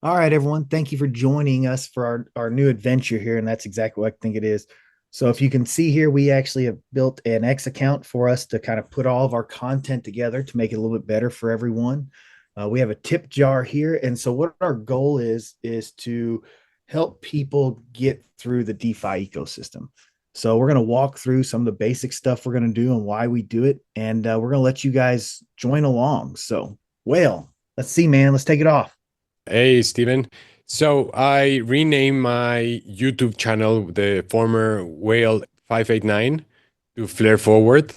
All right, everyone. Thank you for joining us for our new adventure here. And that's exactly what I think it is. So, if you can see here, we actually have built an X account for us to kind of put all of our content together to make it a little bit better for everyone. We have a tip jar here. And so, what our goal is to help people get through the DeFi ecosystem. So, we're going to walk through some of the basic stuff we're going to do and why we do it. And we're going to let you guys join along. So, let's see, man. Let's take it off. Hey, Steven. So I renamed my YouTube channel, the former Whale 589, to Flare Forward.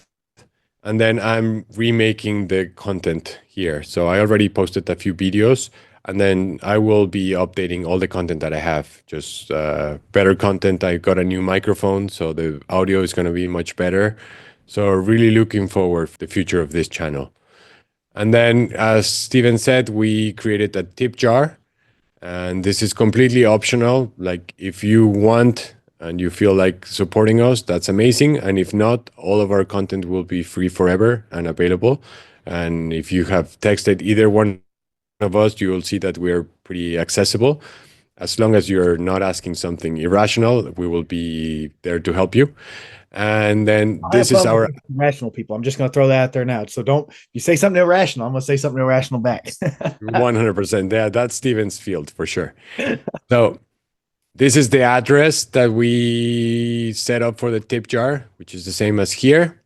And then I'm remaking the content here. So I already posted a few videos, and then I will be updating all the content that I have. Just better content. I got a new microphone, so the audio is going to be much better. So really looking forward to the future of this channel. And then, as Steven said, we created a tip jar, and this is completely optional. Like, if you want and you feel like supporting us, that's amazing. And if not, all of our content will be free forever and available. And if you have texted either one of us, you will see that we're pretty accessible. As long as you're not asking something irrational, we will be there to help you. And then I have this is problems our with irrational people. I'm just going to throw that out there now. So don't, you say something irrational, I'm going to say something irrational back. 100%. Yeah, that's Steven's field for sure. So this is the address that we set up for the tip jar, which is the same as here.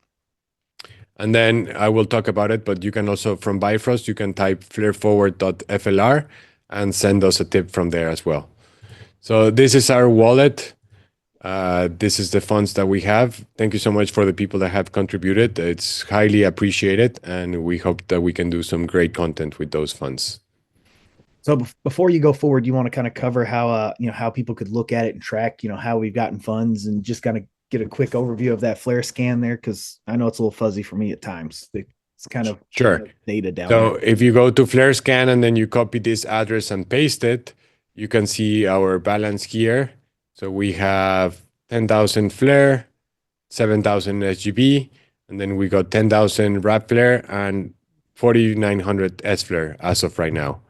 And then I will talk about it, but you can also, from Bifrost, you can type flareforward.flr and send us a tip from there as well. So this is our wallet. This is the funds that we have. Thank you so much for the people that have contributed. It's highly appreciated, and we hope that we can do some great content with those funds. So before you go forward, you want to kind of cover how, how people could look at it and track, how we've gotten funds and just kind of get a quick overview of that flare scan there. Cause I know it's a little fuzzy for me at times. It's kind of Sure. data down So there. if you go to Flare Scan and then you copy this address and paste it, you can see our balance here. So we have 10,000 Flare, 7,000 SGB, and then we got 10,000 Wrap Flare and 4,900 S Flare as of right now.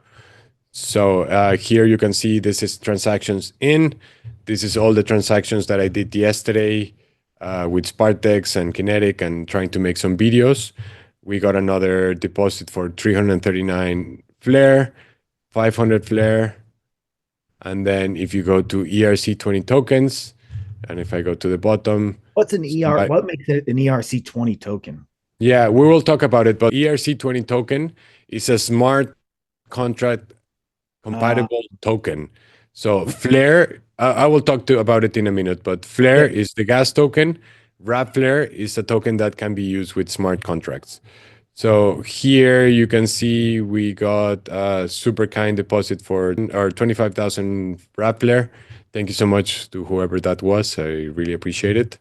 So here you can see this is transactions in. This is all the transactions that I did yesterday with Spartex and Kinetic and trying to make some videos. We got another deposit for 339 Flare, 500 Flare. And then if you go to ERC20 tokens, and if I go to the bottom, What's an ER? What makes it an ERC20 token? yeah, we will talk about it, but ERC20 token is a smart contract Uh, compatible token. So Flare, I will talk to about it in a minute, but Flare yep. is the gas token. Wrap Flare is a token that can be used with smart contracts. So here you can see we got a super kind deposit for our 25,000 Wrap Flare. Thank you so much to whoever that was. I really appreciate it.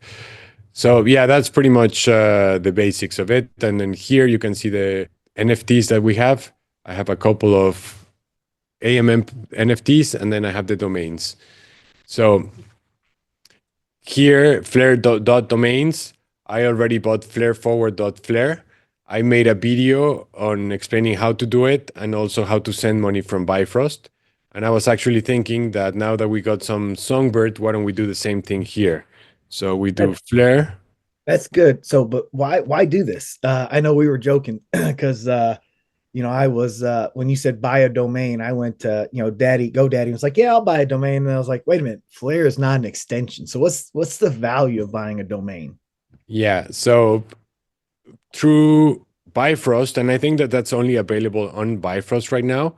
So yeah, that's pretty much the basics of it. And then here you can see the NFTs that we have. I have a couple of AMM NFTs, and then I have the domains. So here, flare.domains, I already bought flareforward.flare. I made a video on explaining how to do it and also how to send money from Bifrost. And I was actually thinking that now that we got some Songbird, why don't we do the same thing here? So we do That's flare. that's good. So, but why do this? I know we were joking because I was when you said buy a domain, I went to Daddy GoDaddy was like, yeah, I'll buy a domain, and I was like, wait a minute, Flare is not an extension. So what's the value of buying a domain? Yeah, so through Bifrost, and I think that that's only available on Bifrost right now.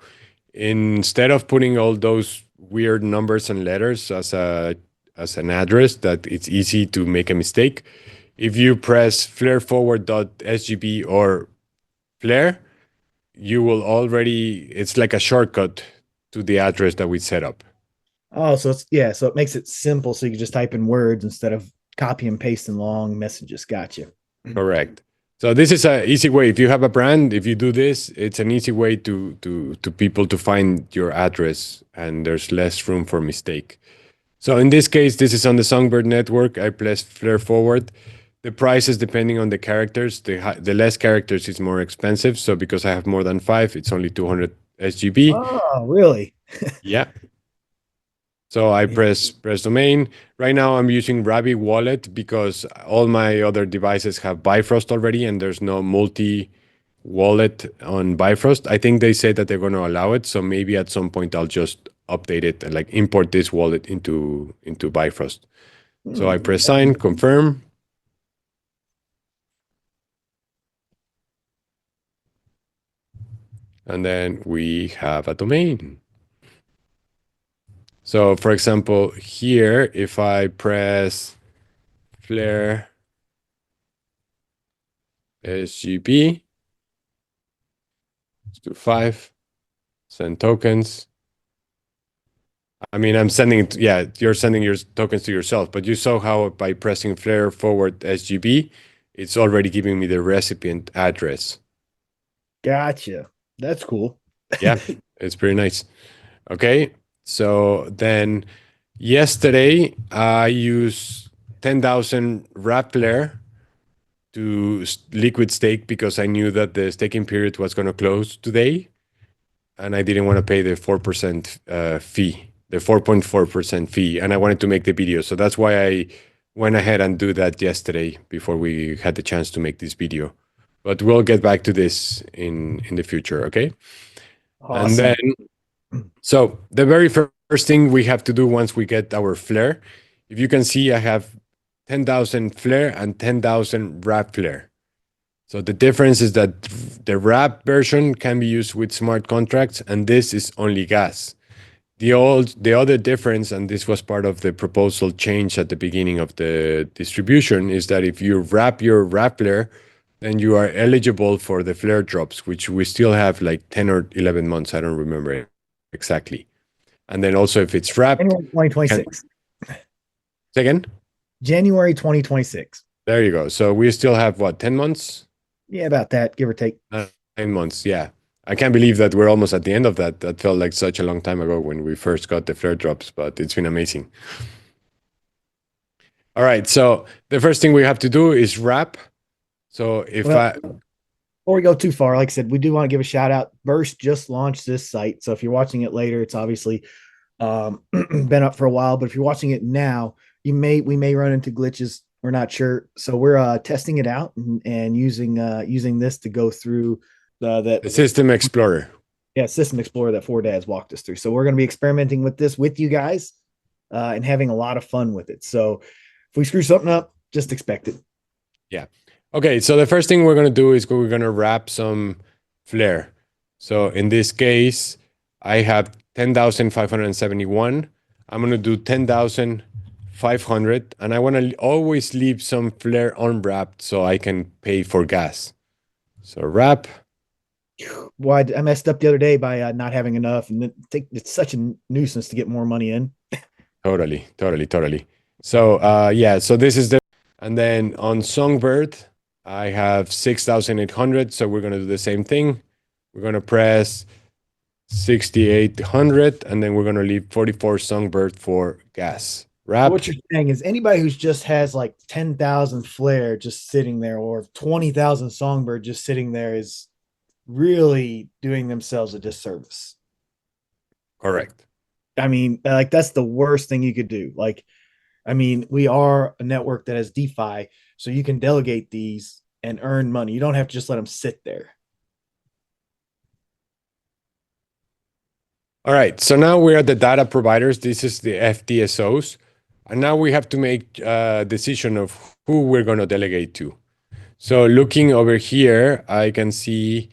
Instead of putting all those weird numbers and letters as an address that it's easy to make a mistake, if you press flareforward.sgb or flare, you will already, it's like a shortcut to the address that we set up. Oh, so so it makes it simple, so you can just type in words instead of copy and pasting long messages. Gotcha. Correct. So this is an easy way. If you have a brand, if you do this, it's an easy way to people to find your address, and there's less room for mistake. So in this case, this is on the Songbird network. I press flare forward. The prices depending on the characters. The less characters is more expensive. So because I have more than 5, it's only 200 SGB. Oh, really? Yeah. So I press domain. Right now I'm using Ravi Wallet because all my other devices have Bifrost already, and there's no multi wallet on Bifrost. I think they say that they're going to allow it, so maybe at some point I'll just update it and like import this wallet into Bifrost. So I press sign, confirm, and then we have a domain. So for example, here, if I press Flare SGB to 5, send tokens. I mean, I'm sending it, yeah, you're sending your tokens to yourself, but you saw how by pressing Flare forward SGB, it's already giving me the recipient address. Gotcha. That's cool. Yeah, it's pretty nice. Okay, so then yesterday I used 10,000 Rappler to liquid stake because I knew that the staking period was going to close today, and I didn't want to pay the 4% fee, the 4.4% fee, and I wanted to make the video. So that's why I went ahead and do that yesterday before we had the chance to make this video. But we'll get back to this in the future, okay? And then, Awesome. so the very first thing we have to do once we get our flare, if you can see, I have 10,000 flare and 10,000 wrap flare. So the difference is that the wrap version can be used with smart contracts, and this is only gas. The other difference, and this was part of the proposal change at the beginning of the distribution, is that if you wrap your wrap flare, then you are eligible for the flare drops, which we still have like 10 or 11 months. I don't remember exactly. And then also if it's wrapped, January can 2026. say again? January 2026. There you go. So we still have what, 10 months? Yeah, about that, give or take. 9 months, yeah. I can't believe that we're almost at the end of that. That felt like such a long time ago when we first got the flare drops, but it's been amazing. All right, so the first thing we have to do is wrap. So if Well, I, before we go too far, like I said, we do want to give a shout out. Burst just launched this site. So if you're watching it later, it's obviously been up for a while. But if you're watching it now, we may run into glitches. We're not sure. So we're testing it out and using this to go through the System Explorer. yeah, System Explorer that Four Dads walked us through. So we're going to be experimenting with this with you guys and having a lot of fun with it. So if we screw something up, just expect it. Yeah. Okay, so the first thing we're going to do is we're going to wrap some flare. So in this case, I have 10,571. I'm going to do 10,500, and I want to always leave some flare unwrapped so I can pay for gas. So wrap. Why I messed up the other day by not having enough, and it's such a nuisance to get more money in. Totally. So yeah, so this is the, and then on Songbird, I have 6,800. So we're gonna do the same thing. We're gonna press 6,800, and then we're gonna leave 44 Songbird for gas. So what Wrapped. you're saying is anybody who's just has like 10,000 flare just sitting there or 20,000 songbird just sitting there is really doing themselves a disservice. Correct. I mean, like that's the worst thing you could do. Like, I mean, we are a network that has DeFi, so you can delegate these and earn money. You don't have to just let them sit there. All right. So now we're at the data providers. This is the FTSOs. And now we have to make a decision of who we're going to delegate to. So looking over here, I can see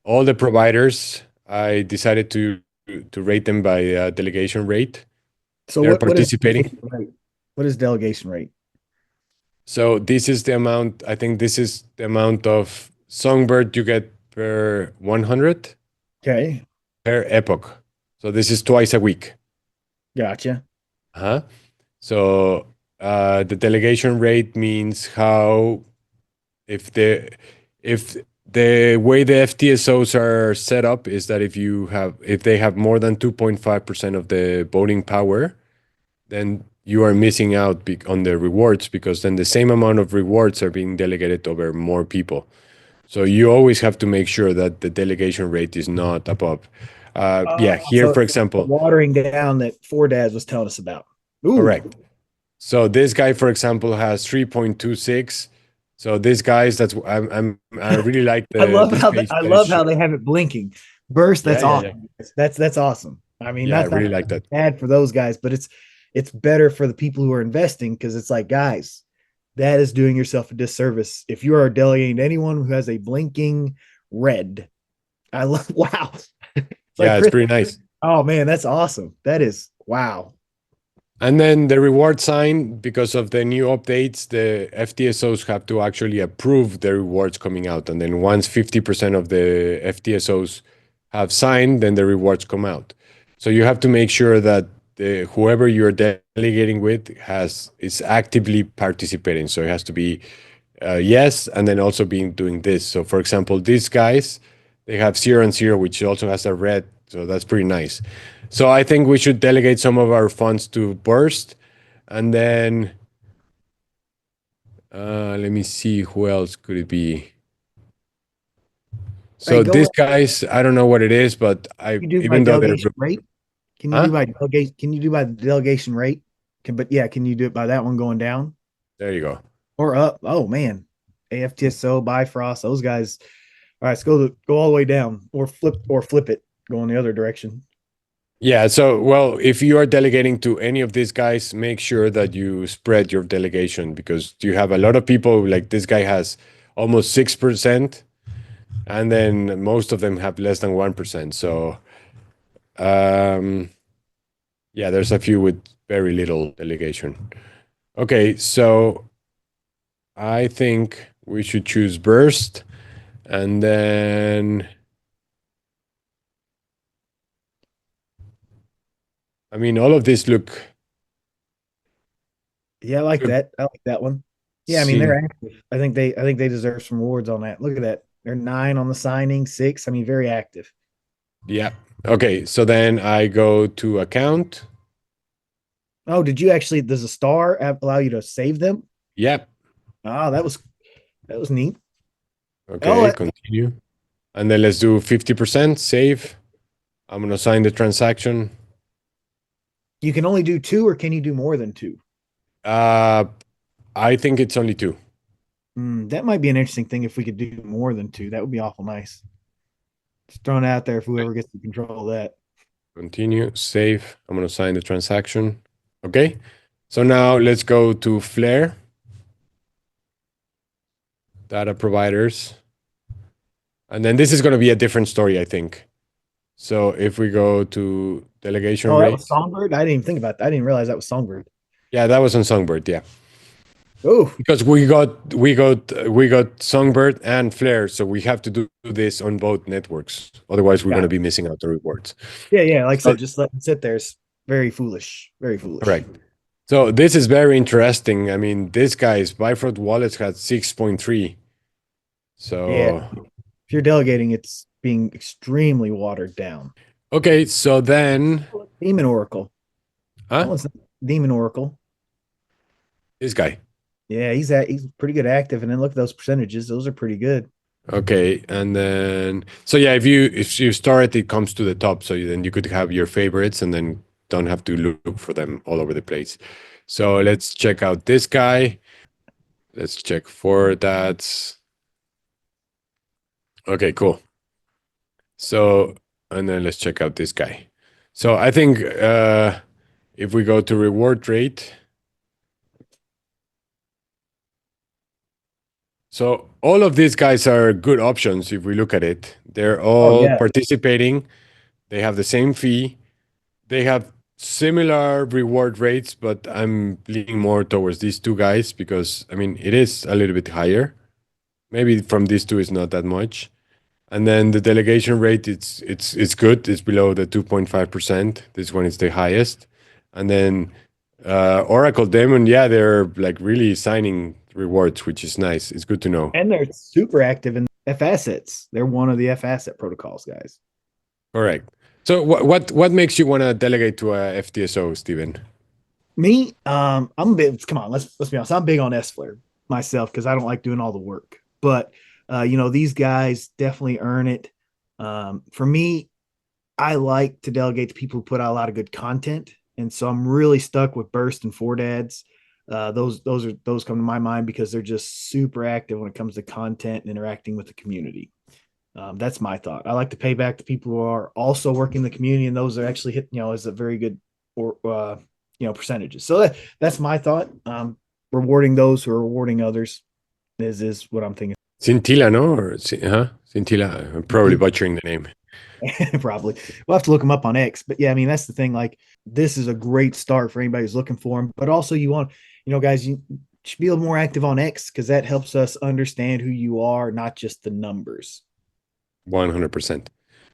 all the providers. I decided to rate them by delegation rate. So They're what is participating. what is delegation rate? So this is the amount, I think this is the amount of songbird you get per 100 Okay, per epoch. So this is twice a week. gotcha. Huh? So the delegation rate means how if the way the FTSOs are set up is that if they have more than 2.5% of the voting power, then you are missing out on the rewards because then the same amount of rewards are being delegated over more people. So you always have to make sure that the delegation rate is not above. Yeah, here, So for the example, watering down that Four Dads was telling us about. Ooh, correct. So this guy, for example, has 3.26. So this guys, I really like this page I that is love how they have it blinking. Burst, yeah, that's yeah, yeah. awesome. That's awesome. I mean, Yeah, I not really like that. bad for those guys, but it's better for the people who are investing because it's like, guys, that is doing yourself a disservice. If you are delegating to anyone who has a blinking red, I love wow. It's like Yeah, it's Chris. pretty nice. Oh man, that's awesome. That is wow. And then the reward sign, because of the new updates, the FTSOs have to actually approve the rewards coming out. And then once 50% of the FTSOs have signed, then the rewards come out. So you have to make sure that whoever you're delegating with is actively participating. So it has to be yes, and then also being doing this. So for example, these guys, they have 0 and 0, which also has a red. So that's pretty nice. So I think we should delegate some of our funds to Burst, and then let me see who else could it be. Hey, So go these ahead. guys, I don't know what it is, but I You do by even though they're delegation rate. Can you do huh? by delegate? Can you do by the delegation rate? But yeah, can you do it by that one going down There you go. or up? Oh man, AFTSO, Bifrost, those guys. All right, let's go all the way down or flip it, go in the other direction. Yeah, so well, if you are delegating to any of these guys, make sure that you spread your delegation because you have a lot of people like this guy has almost 6%, and then most of them have less than 1%. So um, yeah, there's a few with very little delegation. Okay, so I think we should choose burst, and then I mean all of these Yeah, I like look that. I like that one. Yeah, I mean seem they're active. I think they deserve some rewards on that. Look at that. They're 9 on the signing, 6. I mean, very active. yeah. Okay, so then I go to account. Oh, did you actually? Does a star allow you to save them? Yep. Oh, that was neat. Oh, Okay, continue. And then let's do 50% save. I'm gonna sign the transaction. you can only do 2, or can you do more than 2? Uh, I think it's only 2. That might be an interesting thing if we could do more than 2. That would be awful nice. Just throwing it out there if whoever gets to control that. Continue, save. I'm gonna sign the transaction. Okay. So now let's go to Flare, data providers. And then this is gonna be a different story, I think. So if we go to delegation Oh, that was rate, Songbird. I didn't even think about that. I didn't realize that was Songbird. yeah, that was on Songbird, yeah. Oh, Because we got Songbird and Flare, so we have to do this on both networks. Otherwise, we're got gonna it. be missing out the rewards. Yeah, yeah. Like I So said, just let it sit there is very foolish. Very foolish. correct. So this is very interesting. I mean, this guy's Bifrost wallets had 6.3. Yeah. So If you're delegating, it's being extremely watered down. okay, so then Demon Oracle. That huh? one's Demon Oracle. This guy. Yeah, he's pretty good active. And then look at those percentages. Those are pretty good. Okay, and then so yeah, if you start it comes to the top, so then you could have your favorites and then don't have to look for them all over the place. So let's check out this guy. Let's check for that. Okay, cool. So and then let's check out this guy. So I think if we go to reward rate, so all of these guys are good options if we look at it. They're Oh all yeah. participating. They have the same fee. They have similar reward rates, but I'm leaning more towards these two guys because I mean it is a little bit higher. Maybe from these two is not that much. And then the delegation rate, it's good. It's below the 2.5%. This one is the highest. And then Oracle Demon, yeah, they're like really signing rewards, which is nice. It's good to know. And they're super active in F assets. They're one of the F asset protocols, guys. Correct. So what makes you want to delegate to a FTSO, Steven? Me, I'm a bit. Come on, let's be honest. I'm big on S-Flare myself because I don't like doing all the work. But these guys definitely earn it. For me, I like to delegate to people who put out a lot of good content, and so I'm really stuck with Burst and Four Dads. Those come to my mind because they're just super active when it comes to content and interacting with the community. That's my thought. I like to pay back to people who are also working in the community, and those are actually hit, is a very good or percentages. So that's my thought. Rewarding those who are rewarding others is what I'm thinking. Scintilla, no? Or huh? Scintilla. I'm probably butchering the name. Probably. We'll have to look them up on X. But yeah, I mean, that's the thing. Like, this is a great start for anybody who's looking for them. But also, you want, guys, you should be a little more active on X because that helps us understand who you are, not just the numbers. 100%.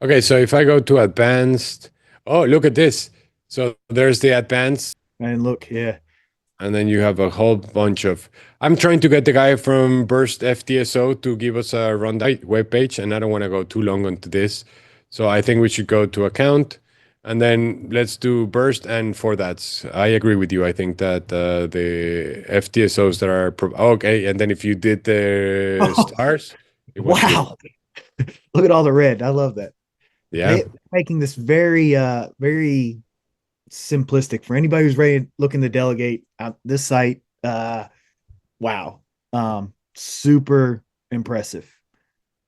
Okay, so if I go to advanced, oh, look at this. So there's the advanced, And look, yeah. and then you have a whole bunch of. I'm trying to get the guy from Burst FTSO to give us a rundown web page, and I don't want to go too long onto this. So I think we should go to account, and then let's do Burst. And for that, I agree with you. I think that the FTSOs that are okay, and then if you did the Oh, stars, it was good. wow. Look at all the red. I love that. Yeah. They making this very very simplistic for anybody who's ready to look in the delegate out this site. Wow. Super impressive.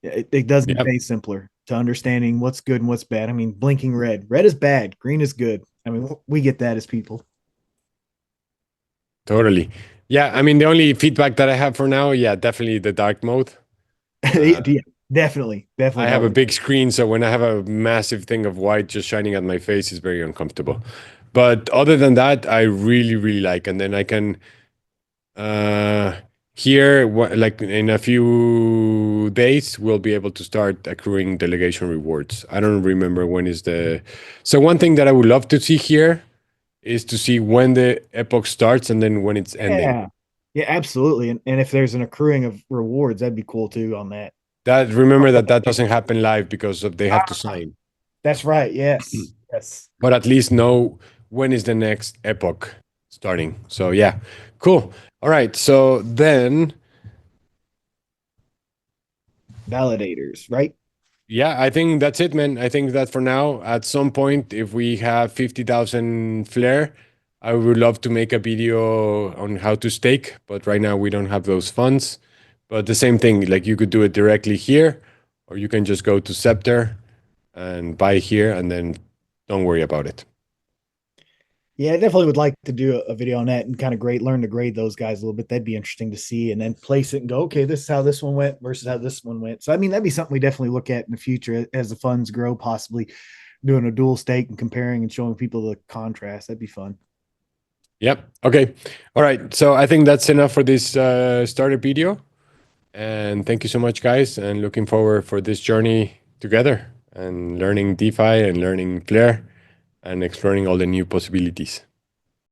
It does get Yep. way simpler to understanding what's good and what's bad. I mean, blinking red. Red is bad, green is good. I mean, we get that as people. Totally. Yeah, I mean, the only feedback that I have for now, yeah, definitely the dark mode. Uh, Yeah, definitely I have don't a like big screen, so when I have a massive thing of white just shining at my face, it's very uncomfortable. But other than that, I really, really like. And then I can uh here, like in a few days, we'll be able to start accruing delegation rewards. I don't remember when is the. So one thing that I would love to see here is to see when the epoch starts and then when it's ending. Yeah. Yeah, absolutely. And if there's an accruing of rewards, that'd be cool too on that. That remember that that doesn't happen live because of, they have to sign, That's right. Yes. Yes. but at least know when is the next epoch starting. So yeah, cool. All right. So then, Validators, right? yeah, I think that's it, man. I think that for now, at some point, if we have 50,000 flare, I would love to make a video on how to stake, but right now we don't have those funds. But the same thing, like you could do it directly here, or you can just go to Scepter and buy here and then don't worry about it. Yeah, I definitely would like to do a video on that and kind of learn to grade those guys a little bit. That'd be interesting to see and then place it and go, okay, this is how this one went versus how this one went. So, I mean, that'd be something we definitely look at in the future as the funds grow, possibly doing a dual stake and comparing and showing people the contrast. That'd be fun. Yep. Okay. All right. So I think that's enough for this starter video. And thank you so much, guys. And looking forward for this journey together and learning DeFi and learning Flare and exploring all the new possibilities.